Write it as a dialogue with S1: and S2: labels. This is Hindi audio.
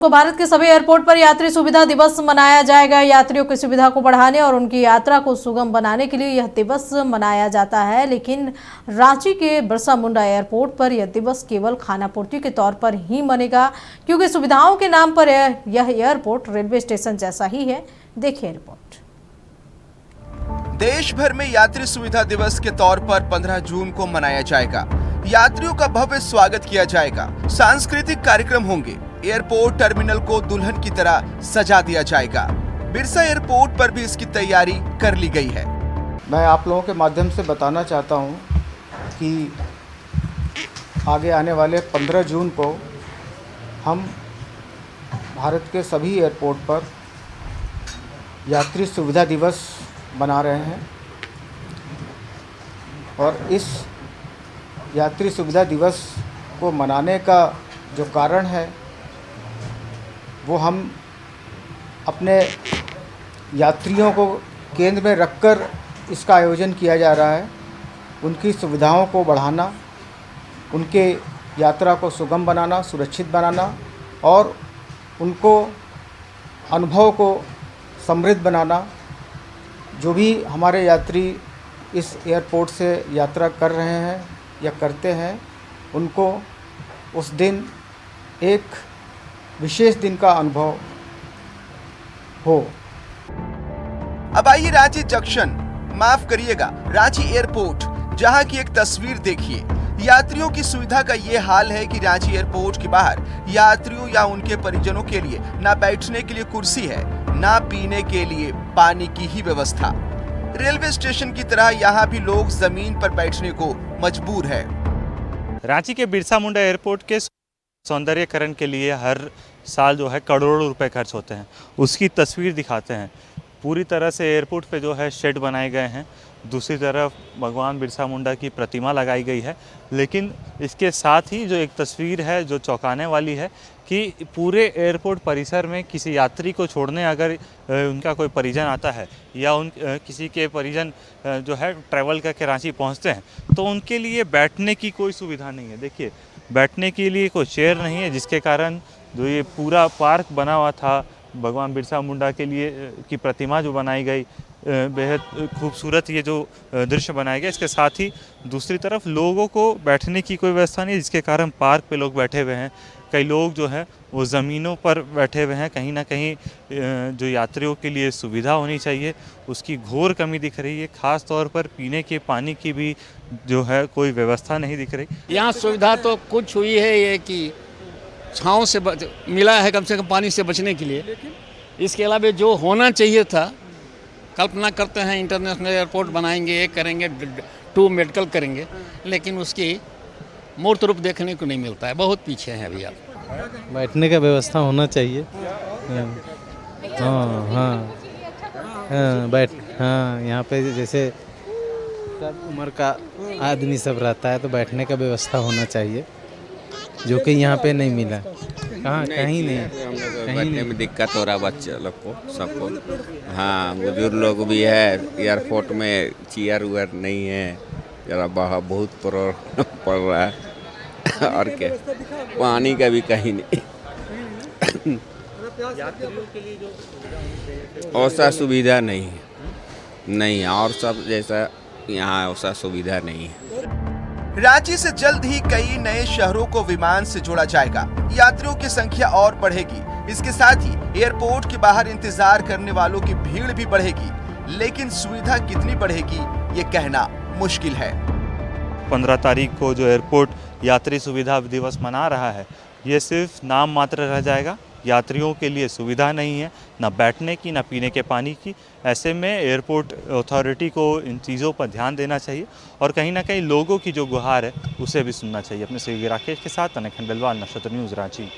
S1: को भारत के सभी एयरपोर्ट पर यात्री सुविधा दिवस मनाया जाएगा। यात्रियों की सुविधा को बढ़ाने और उनकी यात्रा को सुगम बनाने के लिए यह दिवस मनाया जाता है। लेकिन रांची के बिरसा मुंडा एयरपोर्ट पर यह दिवस केवल खानापूर्ति के तौर पर ही मनेगा, क्योंकि सुविधाओं के नाम पर यह एयरपोर्ट रेलवे स्टेशन जैसा ही है। देखिए रिपोर्ट।
S2: देश भर में यात्री सुविधा दिवस के तौर पर 15 जून को मनाया जाएगा। यात्रियों का भव्य स्वागत किया जाएगा। सांस्कृतिक कार्यक्रम होंगे। एयरपोर्ट टर्मिनल को दुल्हन की तरह सजा दिया जाएगा। बिरसा एयरपोर्ट पर भी इसकी तैयारी कर ली गई है।
S3: मैं आप लोगों के माध्यम से बताना चाहता हूं कि आगे आने वाले 15 जून को हम भारत के सभी एयरपोर्ट पर यात्री सुविधा दिवस मना रहे हैं और इस यात्री सुविधा दिवस को मनाने का जो कारण है वो हम अपने यात्रियों को केंद्र में रखकर इसका आयोजन किया जा रहा है। उनकी सुविधाओं को बढ़ाना, उनके यात्रा को सुगम बनाना, सुरक्षित बनाना और उनको अनुभव को समृद्ध बनाना। जो भी हमारे यात्री इस एयरपोर्ट से यात्रा कर रहे हैं या करते हैं, उनको उस दिन एक विशेष दिन का अनुभव हो।
S2: अब आइए रांची जंक्शन, माफ करिएगा रांची एयरपोर्ट, जहां की एक तस्वीर देखिए। यात्रियों की सुविधा का ये हाल है कि रांची एयरपोर्ट के बाहर यात्रियों या उनके परिजनों के लिए ना बैठने के लिए कुर्सी है, ना पीने के लिए पानी की ही व्यवस्था। रेलवे स्टेशन की तरह यहाँ भी लोग जमीन पर बैठने को मजबूर है।
S4: रांची के बिरसा मुंडा एयरपोर्ट के सौंदर्यकरण के लिए हर साल जो है करोड़ों रुपए खर्च होते हैं। उसकी तस्वीर दिखाते हैं। पूरी तरह से एयरपोर्ट पे जो है शेड बनाए गए हैं, दूसरी तरफ भगवान बिरसा मुंडा की प्रतिमा लगाई गई है। लेकिन इसके साथ ही जो एक तस्वीर है जो चौंकाने वाली है कि पूरे एयरपोर्ट परिसर में किसी यात्री को छोड़ने अगर उनका कोई परिजन आता है या किसी के परिजन जो है ट्रैवल करके रांची पहुंचते हैं, तो उनके लिए बैठने की कोई सुविधा नहीं है। देखिए, बैठने के लिए कोई चेयर नहीं है, जिसके कारण जो ये पूरा पार्क बना हुआ था भगवान बिरसा मुंडा के लिए की प्रतिमा जो बनाई गई, बेहद खूबसूरत ये जो दृश्य बनाया गया, इसके साथ ही दूसरी तरफ लोगों को बैठने की कोई व्यवस्था नहीं है, जिसके कारण पार्क पे लोग बैठे हुए हैं। कई लोग जो हैं वो ज़मीनों पर बैठे हुए हैं। कहीं ना कहीं जो यात्रियों के लिए सुविधा होनी चाहिए उसकी घोर कमी दिख रही है। ख़ास तौर पर पीने के पानी की भी जो है कोई व्यवस्था नहीं दिख रही।
S5: यहाँ सुविधा तो कुछ हुई है, ये कि छाँव से मिला है कम से कम पानी से बचने के लिए। इसके अलावा जो होना चाहिए था, कल्पना करते हैं इंटरनेशनल एयरपोर्ट बनाएंगे, एक करेंगे, 2 मेडिकल करेंगे, लेकिन उसकी मूर्त रूप देखने को नहीं मिलता है। बहुत पीछे हैं अभी आप।
S6: बैठने का व्यवस्था होना चाहिए। हाँ, यहाँ पे जैसे सब उम्र का आदमी सब रहता है, तो बैठने का व्यवस्था होना चाहिए, जो कि यहाँ पे नहीं मिला। कहीं नहीं,
S7: बैठने में दिक्कत हो रहा बच्चे लोग को, सबको। हाँ, बुजुर्ग लोग भी है। एयरपोर्ट में चेयर वेयर नहीं है, जरा बहुत पड़ रहा है। और क्या, पानी का भी कहीं नहीं। ऐसा सुविधा नहीं है, नहीं, और सब जैसा यहाँ ऐसा सुविधा नहीं है।
S2: रांची से जल्द ही कई नए शहरों को विमान से जोड़ा जाएगा। यात्रियों की संख्या और बढ़ेगी। इसके साथ ही एयरपोर्ट के बाहर इंतजार करने वालों की भीड़ भी बढ़ेगी। लेकिन सुविधा कितनी बढ़ेगी ये कहना मुश्किल है।
S4: 15 तारीख को जो एयरपोर्ट यात्री सुविधा दिवस मना रहा है, ये सिर्फ नाम मात्र रह जाएगा। यात्रियों के लिए सुविधा नहीं है, ना बैठने की, ना पीने के पानी की। ऐसे में एयरपोर्ट अथॉरिटी को इन चीज़ों पर ध्यान देना चाहिए और कहीं ना कहीं लोगों की जो गुहार है उसे भी सुनना चाहिए। अपने सहयोगी राकेश के साथ अनखन बिलवाल, नक्षत्र न्यूज़, रांची।